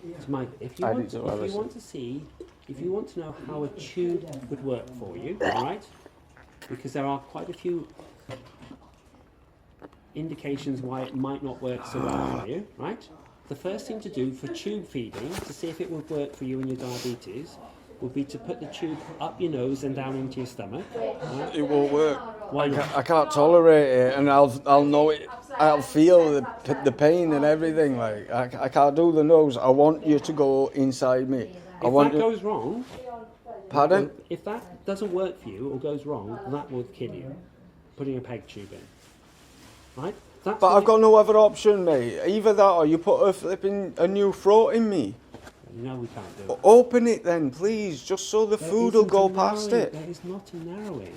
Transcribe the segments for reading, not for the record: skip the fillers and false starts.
So Mike, if you want to know how a tube would work for you, all right? Because there are quite a few indications why it might not work so well for you, right? The first thing to do for tube feeding, to see if it would work for you and your diabetes, would be to put the tube up your nose and down into your stomach. Right? It won't work. Why not? I can't tolerate it, and I'll know it. I'll feel the pain and everything. Like I can't do the nose. I want you to go inside me. If that goes wrong, pardon? If that doesn't work for you or goes wrong, that will kill you. Putting a peg tube in, right? But I've got no other option, mate. Either that or you put a new throat in me. No, we can't do it. Open it then, please, just so the food will go past it. There is not a narrowing.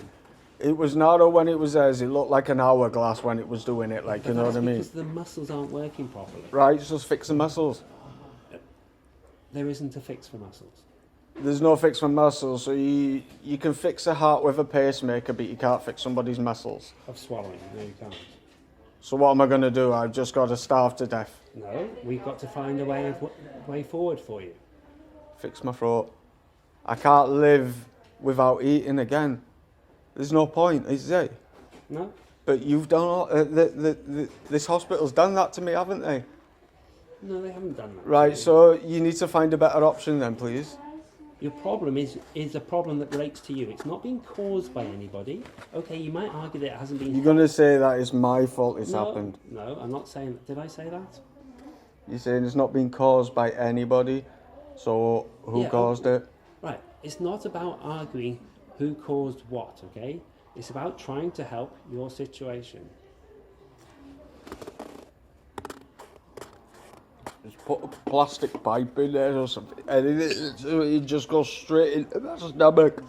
It was narrow when it was theirs. It looked like an hourglass when it was doing it, like, you know what I mean? Because the muscles aren't working properly. Right, just fix the muscles. There isn't a fix for muscles. There's no fix for muscles, so you can fix a heart with a pacemaker, but you can't fix somebody's muscles. Of swallowing, no you can't. So what am I going to do? I've just got to starve to death. No, we've got to find a way forward for you. Fix my throat. I can't live without eating again. There's no point, is there? No. But you've done all, this hospital's done that to me, haven't they? No, they haven't done that. Right, so you need to find a better option then, please. Your problem is a problem that relates to you. It's not being caused by anybody. Okay, you might argue that it hasn't been... You're going to say that it's my fault it's happened. No, I'm not saying... Did I say that? You're saying it's not been caused by anybody, so who caused it? Right, it's not about arguing who caused what, okay? It's about trying to help your situation. Just put a plastic pipe in there or something, and it just goes straight into my stomach.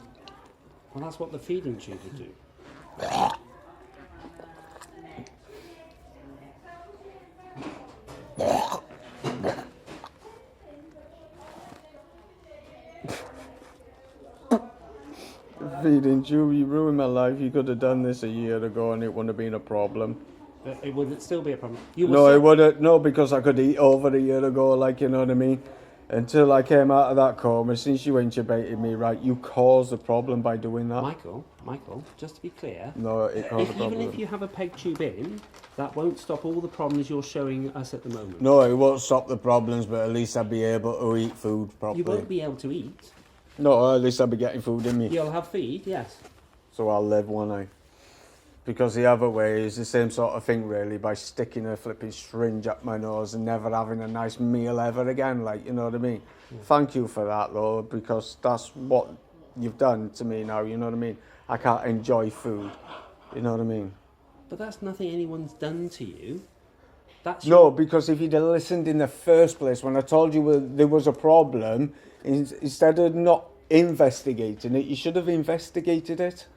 Well, that's what the feeding tube would do. Feeding tube, you ruined my life. You could have done this a year ago and it wouldn't have been a problem. It would still be a problem. No, it wouldn't. No, because I could eat over a year ago, like, you know what I mean? Until I came out of that coma, since you intubated me, right, you caused the problem by doing that. Michael, just to be clear. No, it caused the problem. Even if you have a peg tube in, that won't stop all the problems you're showing us at the moment. No, it won't stop the problems, but at least I'll be able to eat food properly. You won't be able to eat. No, at least I'll be getting food in me. You'll have feed, yes. So I'll live, won't I? Because the other way is the same sort of thing, really, by sticking a flipping syringe up my nose and never having a nice meal ever again, like, you know what I mean? Yeah. Thank you for that, though, because that's what you've done to me now, you know what I mean? I can't enjoy food, you know what I mean? But that's nothing anyone's done to you. Because if you'd have listened in the first place when I told you there was a problem, instead of not investigating it, you should have investigated it.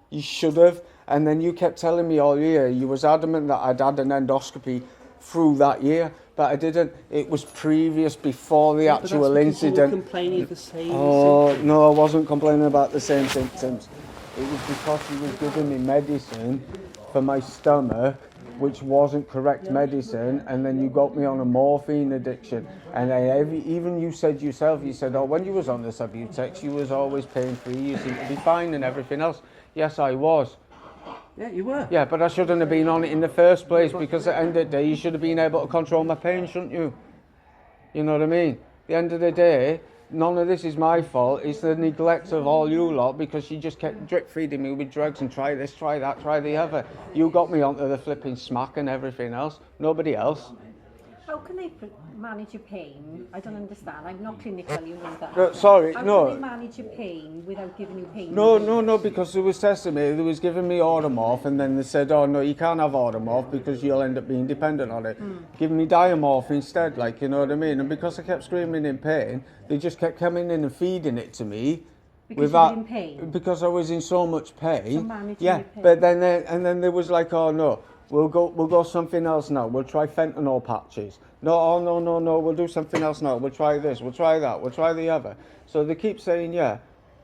You should have. And then you kept telling me all year, you was adamant that I'd had an endoscopy through that year, but I didn't. It was before the actual incident. You were complaining of the same symptoms. No, I wasn't complaining about the same symptoms. It was because he was giving me medicine for my stomach, which wasn't correct medicine, and then you got me on a morphine addiction. And even you said yourself, oh, when you was on the Subutex, you was always pain-free, you seemed to be fine and everything else. Yes, I was. Yeah, you were. Yeah, but I shouldn't have been on it in the first place, because at the end of the day, you should have been able to control my pain, shouldn't you? You know what I mean? At the end of the day, none of this is my fault. It's the neglect of all you lot, because she just kept drip feeding me with drugs and try this, try that, try the other. You got me onto the flipping smack and everything else. Nobody else. How can they manage your pain? I don't understand. I'm not clinical, you know that. How can they manage your pain without giving you pain? No, because they was testing me. They was giving me Automorph, and then they said, oh, no, you can't have Automorph because you'll end up being dependent on it. Giving me Diamorph instead, like, you know what I mean? And because I kept screaming in pain, they just kept coming in and feeding it to me. Because you were in pain? Because I was in so much pain. So managing your pain. But then there was like, oh, no. We'll go something else now. We'll try fentanyl patches. No, we'll do something else now. We'll try this, we'll try that, we'll try the other. So they keep saying, yeah,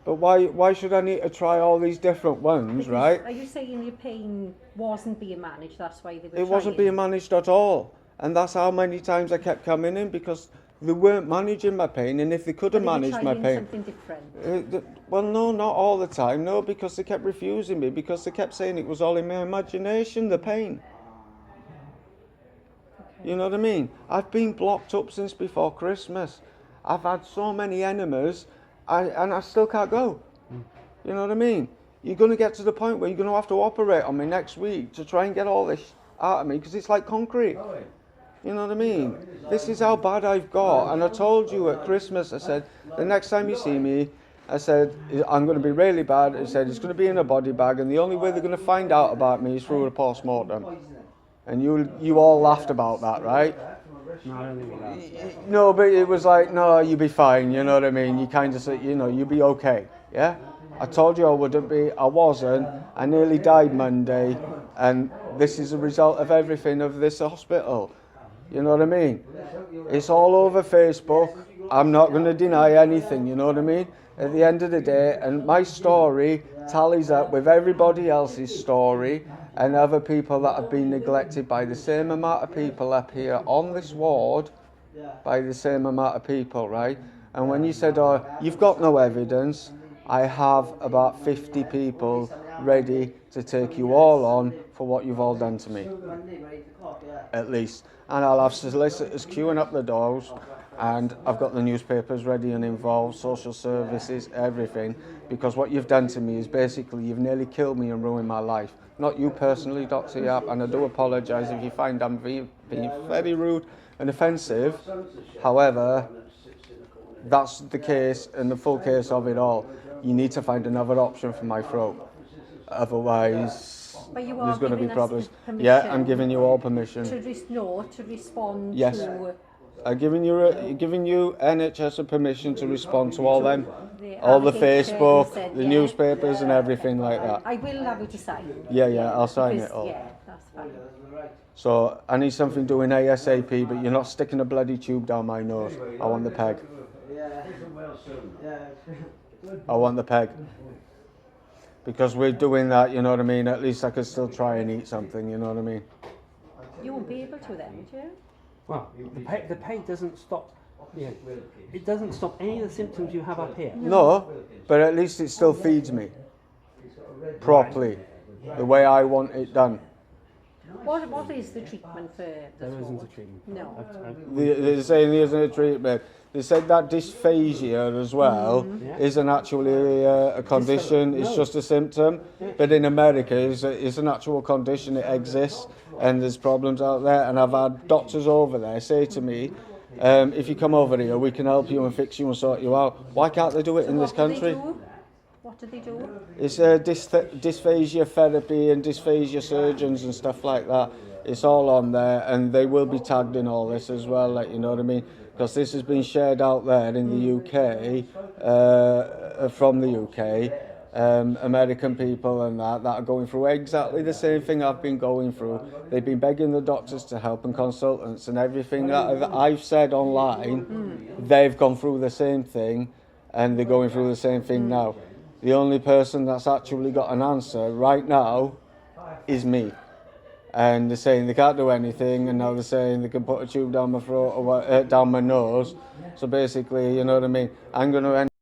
but why should I need to try all these different ones, right? Are you saying your pain wasn't being managed, that's why they were It wasn't being managed at all. And that's how many times I kept coming in, because they weren't managing my pain, and if they could have But they were managed my trying pain, something different. well, no, not all the time, no, because they kept refusing me, because they kept saying it was all in my imagination, the pain. You know what I mean? I've been blocked up since before Christmas. I've had so many enemies, and I still can't go. You know what I mean? You're going to get to the point where you're going to have to operate on me next week to try and get all this out of me, because it's like concrete. You know what I mean? This is how bad I've got. And I told you at Christmas, I said, the next time you see me, I said, I'm going to be really bad. I said, it's going to be in a body bag, and the only way they're going to find out about me is through a post-mortem. And you all laughed about that, right? No, I don't think we laughed. No, but it was like, no, you'll be fine, you know what I mean? You kind of said, you know, you'll be okay, yeah? I told you I wouldn't be, I wasn't. I nearly died Monday, and this is a result of everything of this hospital. You know what I mean? It's all over Facebook. I'm not going to deny anything, you know what I mean? At the end of the day, and my story tallies up with everybody else's story, and other people that have been neglected by the same amount of people up here on this ward, by the same amount of people, right? And when you said, oh, you've got no evidence, I have about 50 people ready to take you all on for what you've all done to me, at least. And I'll have solicitors queuing up the doors, and I've got the newspapers ready and involved, social services, everything, because what you've done to me is basically you've nearly killed me and ruined my life. Not you personally, Dr. Yap, and I do apologise if you find I'm being very rude and offensive. However, that's the case and the full case of it all. You need to find another option for my throat. Otherwise, But you there's are going to be giving us problems. permission Yeah, I'm giving you all permission. to respond Yes. to I'm giving you NHS a permission to respond to all them, the all the allegation, Facebook, said, the yeah. newspapers and everything like that. I will have you to sign. Yeah, I'll sign Because, it all. Yeah, that's fine. So I need something doing ASAP, but you're not sticking a bloody tube down my nose. I want the peg. I want the peg. Because we're doing that, you know what I mean? At least I could still try and eat something, you know what I mean? You won't be able to then, would you? Well, the pain doesn't stop. Yeah, it doesn't stop any of the symptoms you have up here. No, but at least it still feeds me properly, the way I want it done. What is the treatment for this? There isn't a treatment. No. They're saying there isn't a treatment. They said that dysphagia as well isn't actually a condition, it's just a symptom. But in America, it's an actual condition, it exists, and there's problems out there. And I've had doctors over there say to me, if you come over here, we can help you and fix you and sort you out. Why can't they do it in this country? What do they do? It's dysphagia therapy and dysphagia surgeons and stuff like that. It's all on there, and they will be tagged in all this as well, like, you know what I mean? Because this has been shared out there in the UK, from the UK, American people and that are going through exactly the same thing I've been going through. They've been begging the doctors to help and consultants and everything that I've said online, they've gone through the same thing, and they're going through the same thing now. The only person that's actually got an answer right now is me. And they're saying they can't do anything, and now they're saying they can put a tube down my throat or down my nose. So basically, you know what I mean? I'm going to end